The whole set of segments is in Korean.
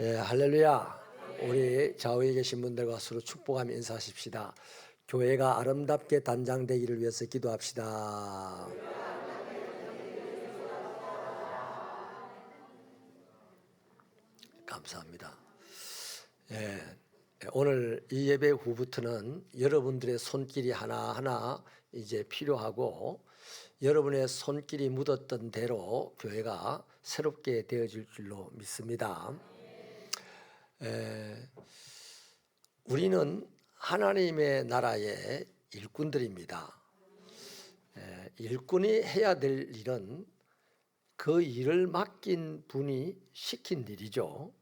할렐루야. 우리 좌우에 계신 분들과 서로 축복하며 인사하십시다. 교회가 아름답게 단장되기를 위해서 기도합시다. 감사합니다. 오늘 이 예배 후부터는 여러분들의 손길이 하나하나 이제 필요하고, 여러분의 손길이 묻었던 대로 교회가 새롭게 되어질 줄로 믿습니다. 우리는 하나님의 나라의 일꾼들입니다. 일꾼이 해야 될 일은 그 일을 맡긴 분이 시킨 일이죠.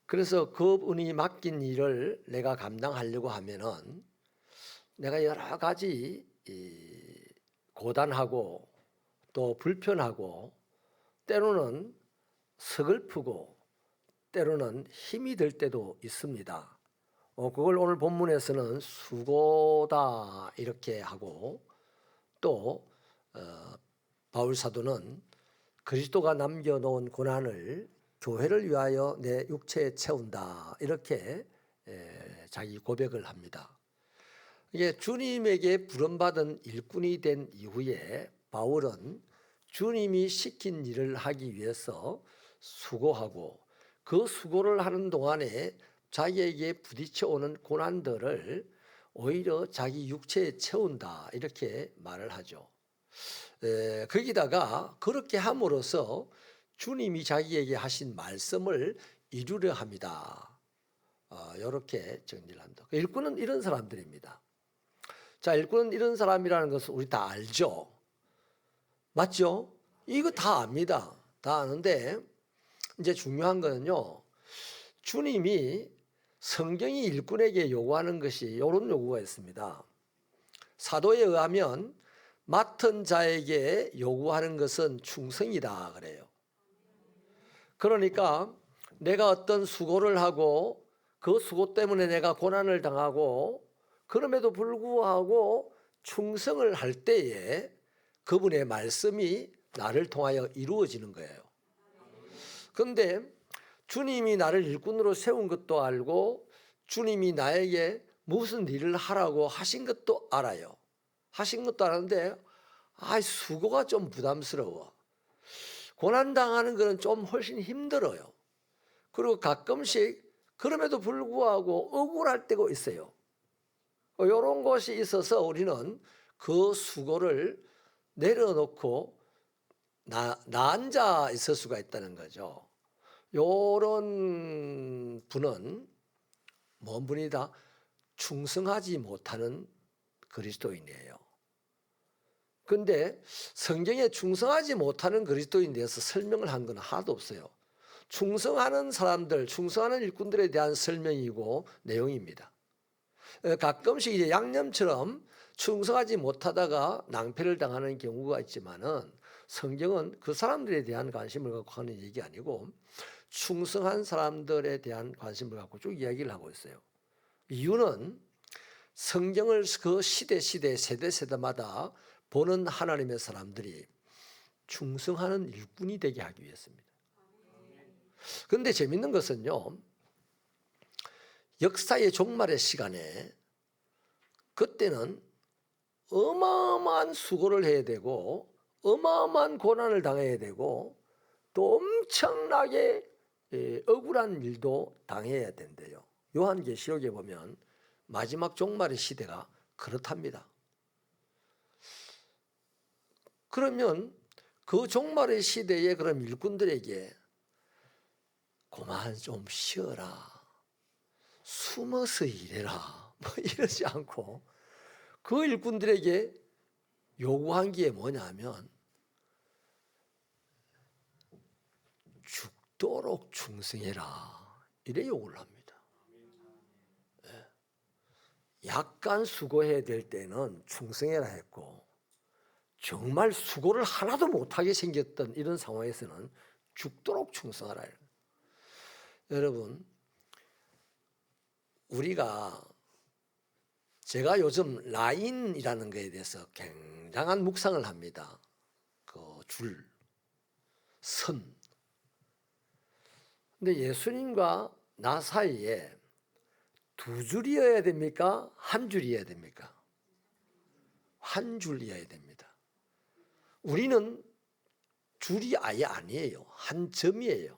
그래서 그분이 맡긴 일을 내가 감당하려고 하면은 내가 여러 가지 고단하고 또 불편하고 때로는 서글프고 때로는 힘이 들 때도 있습니다. 그걸 오늘 본문에서는 수고다 이렇게 하고, 또 바울 사도는 그리스도가 남겨놓은 고난을 교회를 위하여 내 육체에 채운다 이렇게 자기 고백을 합니다. 이게 주님에게 부름받은 일꾼이 된 이후에 바울은 주님이 시킨 일을 하기 위해서 수고하고, 그 수고를 하는 동안에 자기에게 부딪혀오는 고난들을 오히려 자기 육체에 채운다 이렇게 말을 하죠. 거기다가 그렇게 함으로써 주님이 자기에게 하신 말씀을 이루려 합니다. 이렇게 정리를 합니다. 일꾼은 이런 사람들입니다. 자, 일꾼은 이런 사람이라는 것을 우리 다 알죠. 맞죠? 이거 다 압니다. 다 아는데 이제 중요한 거는요, 주님이 성경이 일꾼에게 요구하는 것이 이런 요구가 있습니다. 사도에 의하면 맡은 자에게 요구하는 것은 충성이다 그래요. 그러니까 내가 어떤 수고를 하고 그 수고 때문에 내가 고난을 당하고 그럼에도 불구하고 충성을 할 때에 그분의 말씀이 나를 통하여 이루어지는 거예요. 그런데 주님이 나를 일꾼으로 세운 것도 알고 주님이 나에게 무슨 일을 하라고 하신 것도 알아요. 하신 것도 아는데 수고가 좀 부담스러워. 고난당하는 것은 좀 훨씬 힘들어요. 그리고 가끔씩 그럼에도 불구하고 억울할 때가 있어요. 이런 것이 있어서 우리는 그 수고를 내려놓고 나 앉아 있을 수가 있다는 거죠. 이런 분은 뭔 분이다? 충성하지 못하는 그리스도인이에요. 그런데 성경에 충성하지 못하는 그리스도인에 대해서 설명을 한 건 하나도 없어요. 충성하는 사람들, 충성하는 일꾼들에 대한 설명이고 내용입니다. 가끔씩 이제 양념처럼 충성하지 못하다가 낭패를 당하는 경우가 있지만은 성경은 그 사람들에 대한 관심을 갖고 하는 얘기 아니고 충성한 사람들에 대한 관심을 갖고 쭉 이야기를 하고 있어요. 이유는 성경을 그 시대 세대마다 보는 하나님의 사람들이 충성하는 일꾼이 되게 하기 위해서입니다. 그런데 재밌는 것은요, 역사의 종말의 시간에 그때는 어마어마한 수고를 해야 되고 어마어마한 고난을 당해야 되고 또 엄청나게 억울한 일도 당해야 된대요. 요한계시록에 보면 마지막 종말의 시대가 그렇답니다. 그러면 그 종말의 시대에 그럼 일꾼들에게 그만 좀 쉬어라, 숨어서 일해라 이러지 않고 그 일꾼들에게 요구한 게 뭐냐면 죽도록 충성해라 이래 요구를 합니다. 약간 수고해야 될 때는 충성해라 했고 정말 수고를 하나도 못하게 생겼던 이런 상황에서는 죽도록 충성하라. 여러분, 제가 요즘 라인이라는 것에 대해서 굉장한 묵상을 합니다. 그 줄, 선. 근데 예수님과 나 사이에 두 줄이어야 됩니까? 한 줄이어야 됩니까? 한 줄이어야 됩니다. 우리는 줄이 아예 아니에요. 한 점이에요.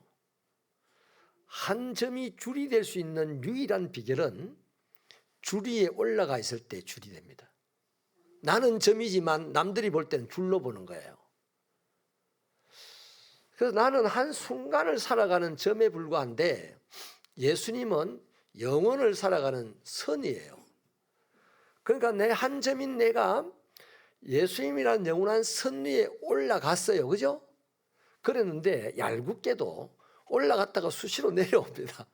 한 점이 줄이 될 수 있는 유일한 비결은 줄 위에 올라가 있을 때 줄이 됩니다. 나는 점이지만 남들이 볼 때는 줄로 보는 거예요. 그래서 나는 한 순간을 살아가는 점에 불과한데 예수님은 영원을 살아가는 선이에요. 그러니까 내 한 점인 내가 예수님이라는 영원한 선 위에 올라갔어요. 그죠? 그랬는데 얄궂게도 올라갔다가 수시로 내려옵니다.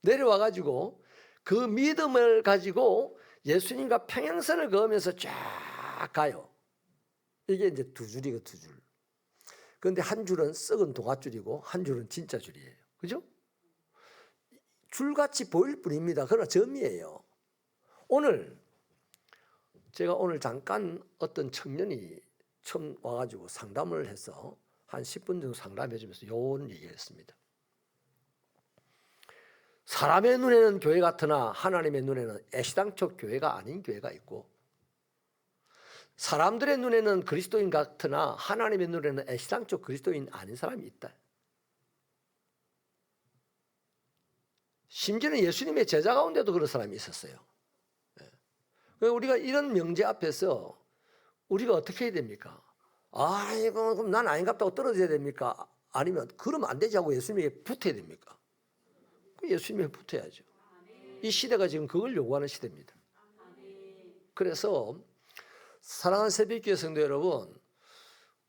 내려와가지고 그 믿음을 가지고 예수님과 평행선을 그으면서 쫙 가요. 이게 이제 두 줄이고 두 줄. 그런데 한 줄은 썩은 동아줄이고 한 줄은 진짜 줄이에요. 그죠? 줄같이 보일 뿐입니다. 그러나 점이에요. 제가 오늘 잠깐 어떤 청년이 처음 와가지고 상담을 해서 한 10분 정도 상담해 주면서 요런 얘기를 했습니다. 사람의 눈에는 교회 같으나 하나님의 눈에는 애시당초 교회가 아닌 교회가 있고, 사람들의 눈에는 그리스도인 같으나 하나님의 눈에는 애시당초 그리스도인 아닌 사람이 있다. 심지어는 예수님의 제자 가운데도 그런 사람이 있었어요. 우리가 이런 명제 앞에서 우리가 어떻게 해야 됩니까? 아이고 그럼 난 아닌갑다고 떨어져야 됩니까? 아니면 그러면 안 되지 하고 예수님에게 붙어야 됩니까? 예수님에게 붙어야죠. 이 시대가 지금 그걸 요구하는 시대입니다. 그래서 사랑하는 새벽교회 성도 여러분,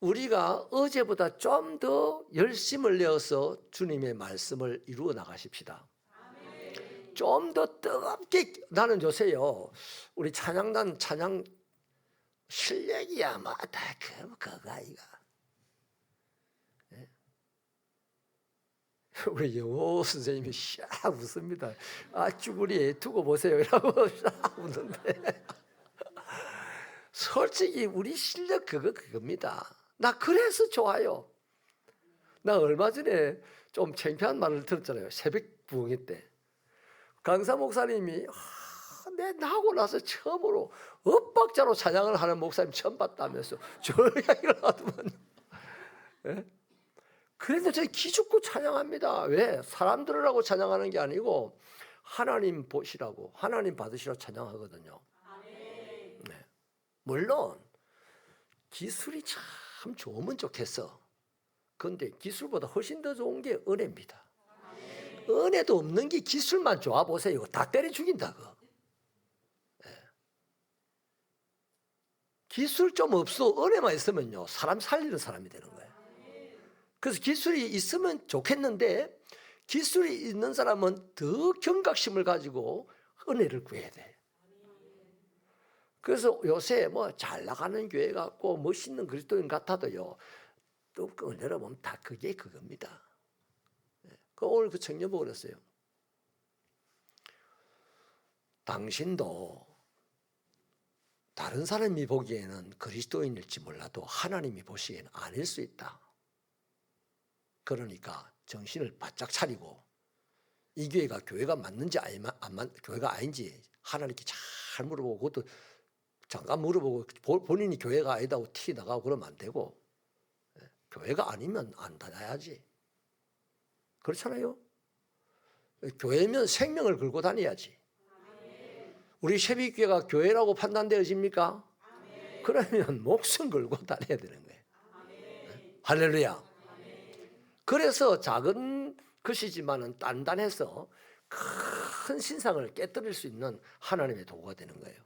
우리가 어제보다 좀 더 열심을 내어서 주님의 말씀을 이루어 나가십시다. 좀 더 뜨겁게. 나는 요새요 우리 찬양단 찬양 실력이야 뭐다 그거 아이가. 우리 영호 선생님이 샥 웃습니다. 쭈구리 두고 보세요 이라고 샥 웃는데 솔직히 우리 실력 그겁니다. 나 그래서 좋아요. 나 얼마 전에 좀 창피한 말을 들었잖아요. 새벽 부흥회 때 강사 목사님이 내 나고 나서 처음으로 엇박자로 찬양을 하는 목사님 처음 봤다면서 저 이야기를 하더만요. 예? 그래도 저 기죽고 찬양합니다. 왜? 사람 들으라고 찬양하는 게 아니고 하나님 보시라고, 하나님 받으시라고 찬양하거든요. 네. 물론 기술이 참 좋으면 좋겠어. 그런데 기술보다 훨씬 더 좋은 게 은혜입니다. 은혜도 없는 게 기술만 좋아 보세요. 다 때려 죽인다. 기술 좀 없어 은혜만 있으면요 사람 살리는 사람이 되는 거예요. 그래서 기술이 있으면 좋겠는데 기술이 있는 사람은 더 경각심을 가지고 은혜를 구해야 돼. 그래서 요새 뭐 잘 나가는 교회 같고 멋있는 그리스도인 같아도요 또 은혜로 보면 다 그게 그겁니다. 오늘 그 청년 보고 그랬어요. 당신도 다른 사람이 보기에는 그리스도인일지 몰라도 하나님이 보시기에는 아닐 수 있다. 그러니까 정신을 바짝 차리고 이 교회가 교회가 맞는지 교회가 아닌지 하나님께 잘 물어보고, 그것도 잠깐 물어보고 본인이 교회가 아니다고 티 나가고 그러면 안 되고, 교회가 아니면 안 다녀야지. 그렇잖아요. 교회면 생명을 걸고 다녀야지. 우리 새벽교회가 교회라고 판단되어집니까? 그러면 목숨 걸고 다녀야 되는 거예요. 할렐루야. 그래서 작은 것이지만은 단단해서 큰 신상을 깨뜨릴 수 있는 하나님의 도구가 되는 거예요.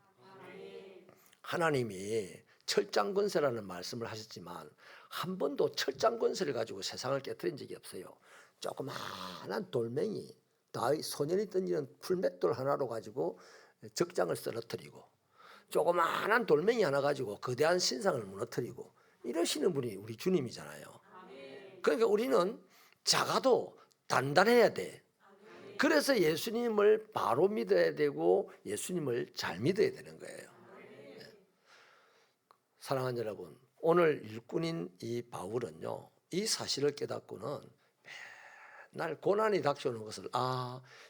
하나님이 철장건세라는 말씀을 하셨지만 한 번도 철장건세를 가지고 세상을 깨뜨린 적이 없어요. 조그마한 돌멩이, 다윗 소년이 던지는 풀맷돌 하나로 가지고 적장을 쓰러뜨리고, 조그마한 돌멩이 하나 가지고 거대한 신상을 무너뜨리고 이러시는 분이 우리 주님이잖아요. 그러니까 우리는 작아도 단단해야 돼. 그래서 예수님을 바로 믿어야 되고 예수님을 잘 믿어야 되는 거예요. 사랑하는 여러분, 오늘 일꾼인 이 바울은요 이 사실을 깨닫고는 날 고난이 닥쳐오는 것을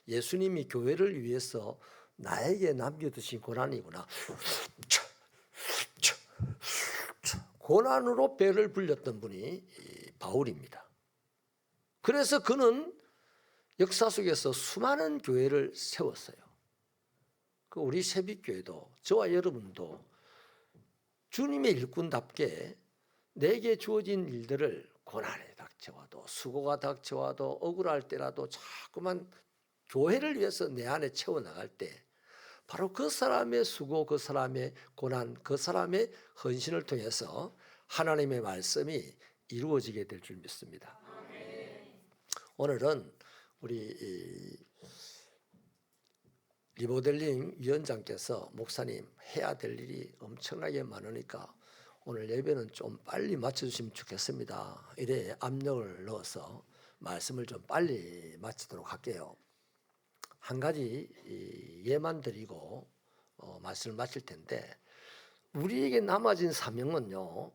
예수님이 교회를 위해서 나에게 남겨두신 고난이구나. 고난으로 배를 불렸던 분이 이 바울입니다. 그래서 그는 역사 속에서 수많은 교회를 세웠어요. 우리 새빛교회도 저와 여러분도 주님의 일꾼답게 내게 주어진 일들을 고난에 닥쳐와도 수고가 닥쳐와도 억울할 때라도 자꾸만 교회를 위해서 내 안에 채워나갈 때 바로 그 사람의 수고, 그 사람의 고난, 그 사람의 헌신을 통해서 하나님의 말씀이 이루어지게 될 줄 믿습니다. 오늘은 우리 리모델링 위원장께서 목사님 해야 될 일이 엄청나게 많으니까 오늘 예배는 좀 빨리 마쳐주시면 좋겠습니다. 이래 압력을 넣어서 말씀을 좀 빨리 마치도록 할게요. 한 가지 예만 드리고 말씀을 마칠 텐데, 우리에게 남아진 사명은요,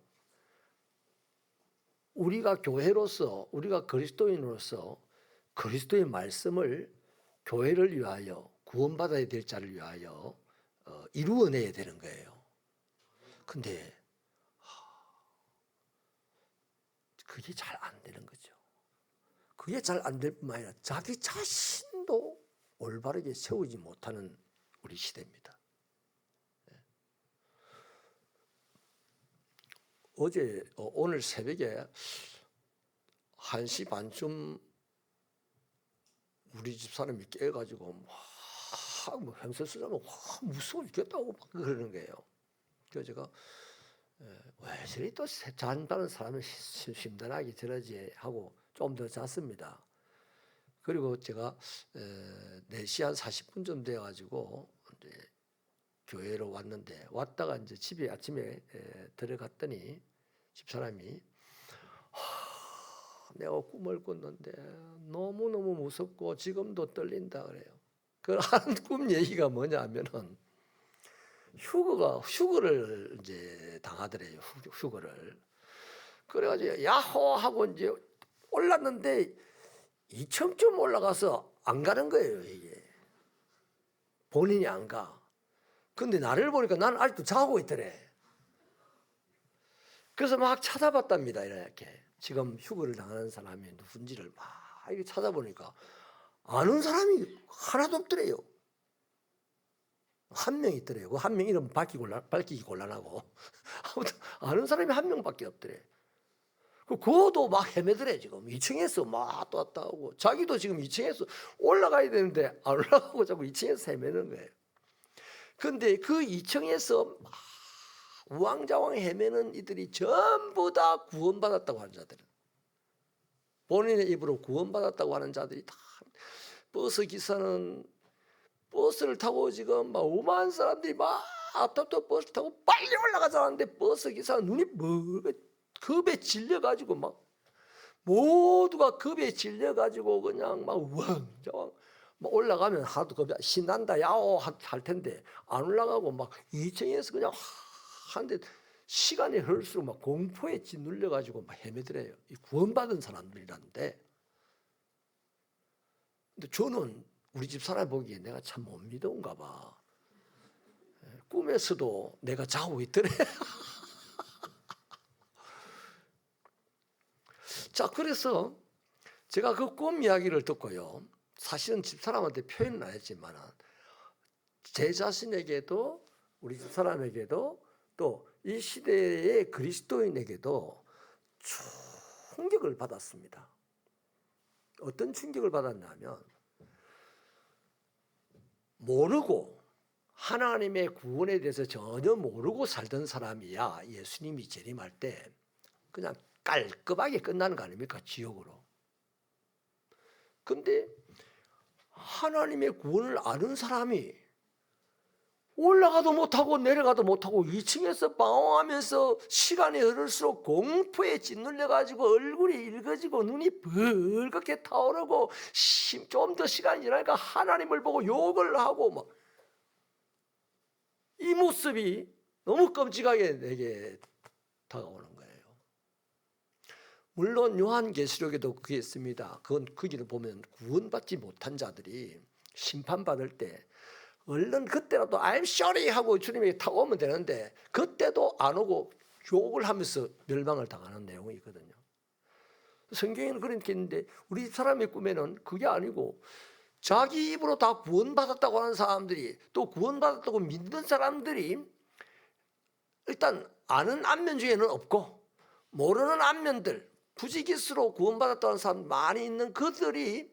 우리가 교회로서, 우리가 그리스도인으로서 그리스도의 말씀을 교회를 위하여, 구원받아야 될 자를 위하여 이루어내야 되는 거예요. 근데 그게 잘 안 되는 거죠. 그게 잘 안 될 뿐만 아니라 자기 자신도 올바르게 세우지 못하는 우리 시대입니다. 오늘 새벽에 1시 반쯤 우리 집 사람이 깨가지고 막 횡설수설하면 무서워 죽겠다고 막 그러는 거예요. 그래서 제가 왜 저리 또 잔다는 사람은 심란하게 저러지 하고 좀 더 잤습니다. 그리고 제가 4시 한 40분쯤 돼가지고 이제 교회로 왔는데, 왔다가 이제 집에 아침에 들어갔더니 집사람이 내가 꿈을 꿨는데 너무너무 무섭고 지금도 떨린다 그래요. 그 한 꿈 얘기가 뭐냐면은 휴거를 이제 당하더래요. 휴거를. 그래가지고 야호 하고 이제 올랐는데 2층쯤 올라가서 안 가는 거예요, 이게. 본인이 안 가. 근데 나를 보니까 나는 아직도 자고 있더래. 그래서 막 찾아봤답니다, 이렇게. 지금 휴거를 당하는 사람이 누군지를 막 이렇게 찾아보니까 아는 사람이 하나도 없더래요. 한 명 있더래요. 그 한 명 이름 밝히기 곤란하고. 아무튼 아는 사람이 한 명밖에 없더래. 그것도 막 헤매더래. 지금 2층에서 막 또 왔다 오고, 자기도 지금 2층에서 올라가야 되는데 안 올라가고 자꾸 2층에서 헤매는 거예요. 근데 그 2층에서 막 우왕좌왕 헤매는 이들이 전부 다 구원받았다고 하는 자들은, 본인의 입으로 구원받았다고 하는 자들이 다, 버스 기사는 버스를 타고 지금 막 5만 사람들이 막 앞부터 버스 타고 빨리 올라가자는데 버스 기사는 눈이 겁에 질려가지고 막 모두가 겁에 질려가지고 그냥 막 우왕좌왕 막 올라가면 하도 겁이 신난다 야오 할 텐데 안 올라가고 막 2층에서 그냥 하는데 시간이 흐를수록 막 공포에 짓눌려가지고 막 헤매더래요. 이 구원받은 사람들이란데. 근데 저는 우리 집 사람 보기에 내가 참 못 믿어온가 봐. 꿈에서도 내가 자고 있더래. 자, 그래서 제가 그 꿈 이야기를 듣고요, 사실은 집사람한테 표현은 안 했지만 제 자신에게도 우리 집사람에게도 또 이 시대의 그리스도인에게도 충격을 받았습니다. 어떤 충격을 받았냐면, 모르고 하나님의 구원에 대해서 전혀 모르고 살던 사람이야 예수님이 재림할 때 그냥 깔끔하게 끝나는 거 아닙니까? 지옥으로. 근데 하나님의 구원을 아는 사람이 올라가도 못하고 내려가도 못하고 2층에서 방황하면서 시간이 흐를수록 공포에 짓눌려가지고 얼굴이 일그지고 눈이 벌겋게 타오르고 좀 더 시간이 지나니까 하나님을 보고 욕을 하고 막, 이 모습이 너무 끔찍하게 내게 다가오는 거예요. 물론 요한계시록에도 그게 있습니다. 그건 거기를 보면 구원받지 못한 자들이 심판받을 때 얼른 그때라도 I'm sorry 하고 주님에게 타 오면 되는데 그때도 안 오고 욕을 하면서 멸망을 당하는 내용이 있거든요. 성경에는 그렇게 있는데 우리 사람의 꿈에는 그게 아니고 자기 입으로 다 구원받았다고 하는 사람들이 또 구원받았다고 믿는 사람들이 일단 아는 안면 중에는 없고 모르는 안면들 부지기수로 구원받았다고 하는 사람 많이 있는 그들이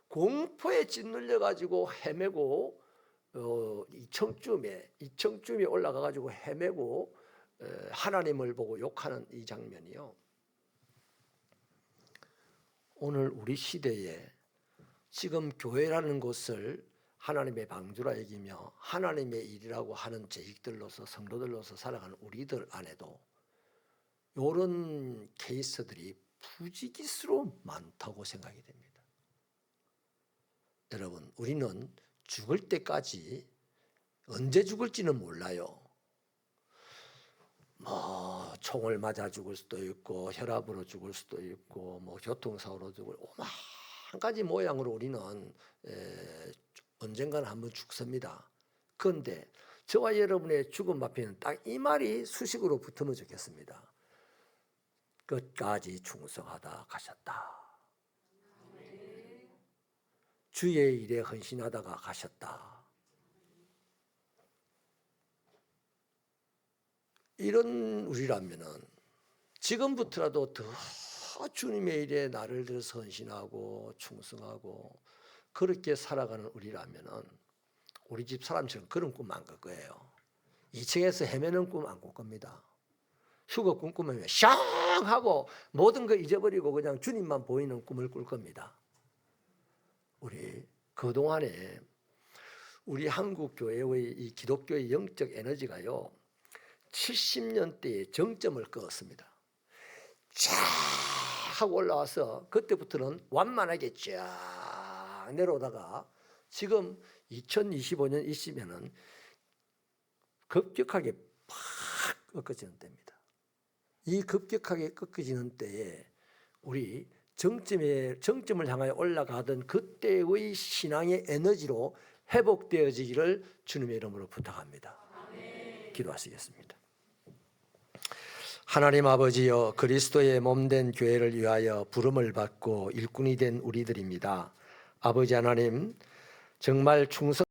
공포에 짓눌려 가지고 헤매고 이청쯤에 올라가 가지고 헤매고 하나님을 보고 욕하는 이 장면이요. 오늘 우리 시대에 지금 교회라는 곳을 하나님의 방주라 여기며 하나님의 일이라고 하는 재직들로서 성도들로서 살아가는 우리들 안에도 이런 케이스들이 부지기수로 많다고 생각이 됩니다. 여러분, 우리는 죽을 때까지 언제 죽을지는 몰라요. 총을 맞아 죽을 수도 있고 혈압으로 죽을 수도 있고 교통사고로 죽을 한 가지 모양으로 우리는 언젠가는 한번 죽습니다. 그런데 저와 여러분의 죽음 앞에는 딱 이 말이 수식으로 붙으면 좋겠습니다. 끝까지 충성하다 가셨다. 주의 일에 헌신하다가 가셨다. 이런 우리라면은 지금부터라도 더 주님의 일에 나를 들어서 헌신하고 충성하고 그렇게 살아가는 우리라면은 우리 집 사람처럼 그런 꿈 안 꿀 거예요. 2층에서 헤매는 꿈 안 꿀 겁니다. 휴거 꿈꾸면 샹 하고 모든 거 잊어버리고 그냥 주님만 보이는 꿈을 꿀 겁니다. 우리 그동안에 우리 한국 교회의 이 기독교의 영적 에너지가요 70년대에 정점을 그었습니다. 쫙 하고 올라와서 그때부터는 완만하게 쫙 내려오다가 지금 2025년 이시면은 급격하게 팍 꺾어지는 때입니다. 이 급격하게 꺾어지는 때에 우리 정점을 향하여 올라가던 그때의 신앙의 에너지로 회복되어지기를 주님의 이름으로 부탁합니다. 기도하시겠습니다. 하나님 아버지여, 그리스도의 몸된 교회를 위하여 부름을 받고 일꾼이 된 우리들입니다. 아버지 하나님, 정말 충성